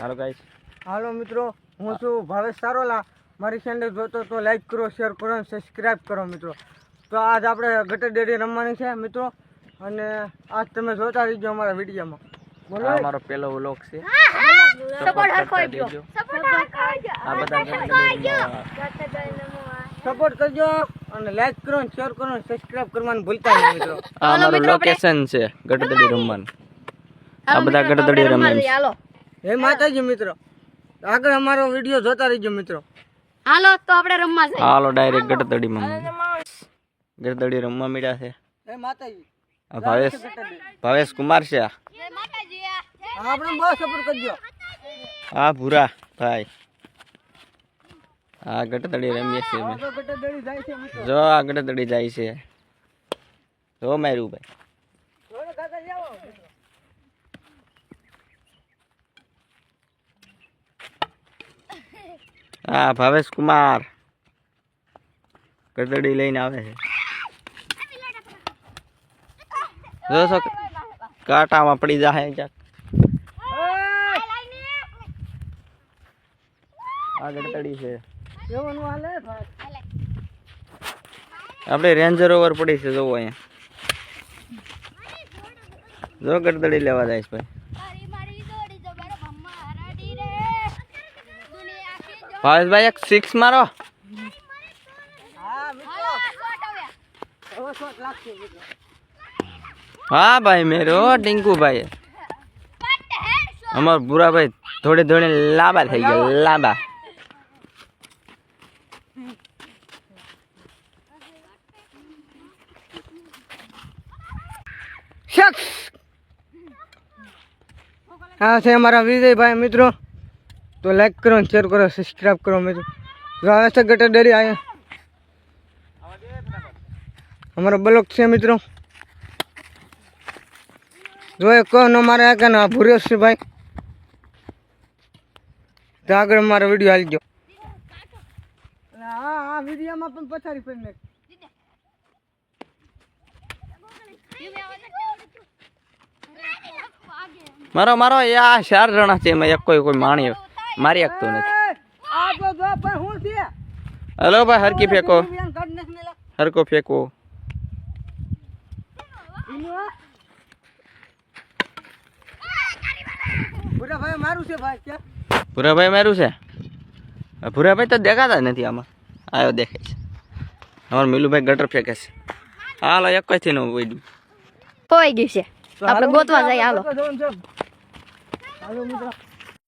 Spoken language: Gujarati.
હાલો ગાઈસ, હાલો મિત્રો, હું છું ભાવેશ સારોલા. મારી ચેનલ જોતો તો લાઈક કરો, શેર કરો અને સબસ્ક્રાઈબ કરો મિત્રો. તો આજ આપણે ગટર ડેરી રમવાની છે મિત્રો, અને આજ તમે જોતા રહીજો અમારા વિડીયોમાં. બોલો, આ અમારો પહેલો વ્લોગ છે. સપોર્ટ કરજો અને લાઈક કરો અને શેર કરો અને સબસ્ક્રાઈબ કરવાનું ભૂલતા નહીં મિત્રો. આ અમારું લોકેશન છે ગટદડી રમવાનું. આ બધા ગટદડી રમે છે. હે માતાજી મિત્રો, આગળ અમારો વિડીયો જોતા રહીજો મિત્રો. હાલો તો આપણે રમવા જઈએ. હાલો ડાયરેક્ટ ગટદડીમાં. ગટદડી રમવા મળ્યા છે. હે માતાજી, આ ભાવેશ કુમાર છે. આપણે બહુ સપોર્ટ કરજો. આ ભૂરા ભાઈ, આ ગટદડી રમીએ છીએ અમે. ગટર ડેરી જાય છે મિત્રો. જો આ ગટદડી જાય છે. જો માર્યું ભાઈ. જોડે કાકા જાઓ. હા, ભાવેશ કુમાર ગટદડી લઈને આવે છે. જો છો કાંટામાં પડી જાય ક્યાંક. આ ગટદડી છે. એવાનું હાલે ભાઈ. આપણે રેન્જ રોવર પડી છે. જોવો અહીંયા. જો ગટદડી લેવા જાય છે ભાઈ. ભાવેશભાઈ એક 6 મારો. હા મિત્રો, હવે શોટ લાગશે મિત્રો. હા ભાઈ મેરો ટિંકુ ભાઈ. અમાર ભૂરા ભાઈ થોડે થોડે લાંબા થઈ ગયા. લાંબા શખ્સ હા છે અમારા વિજયભાઈ મિત્રો. તો લાઈક કરો, શેર કરો, સબસ્ક્રાઈબ કરો મિત્રો. જો આવે છે ગટર ડેરી આયા અમારો બ્લોક છે મિત્રો. જો એક નો મારે કે ના ભૂર્યો છે ભાઈ. તો આગળ મારો વિડીયો હાલી ગયો. હા હા, વિડીયોમાં પણ પછાડી ફરી નાખ. મારો મારો યા 4 જણા છે. એમાં એક કોઈ માણી મારી શકતો નથી. આ જો જો ભાઈ હું છે. હલો ભાઈ, હરકી ફેંકો. કાઢ નાખ ને લા. હરકો ફેંકો. ભૂરા ભાઈ મારું છે ભાઈ. ક્યાં ભૂરાભાઈ મારું છે. ભૂરાભાઈ તો દેખાતા જ નથી આમાં. આવ્યો દેખાય છે. અમારું મિલુભાઈ ગટર ફેંકે છે. હાલો એક થી નું વૈડ્યું. કોઈ ગયું છે, આપણે ગોતવા જઈએ. હાલો હાલો મિત્રો.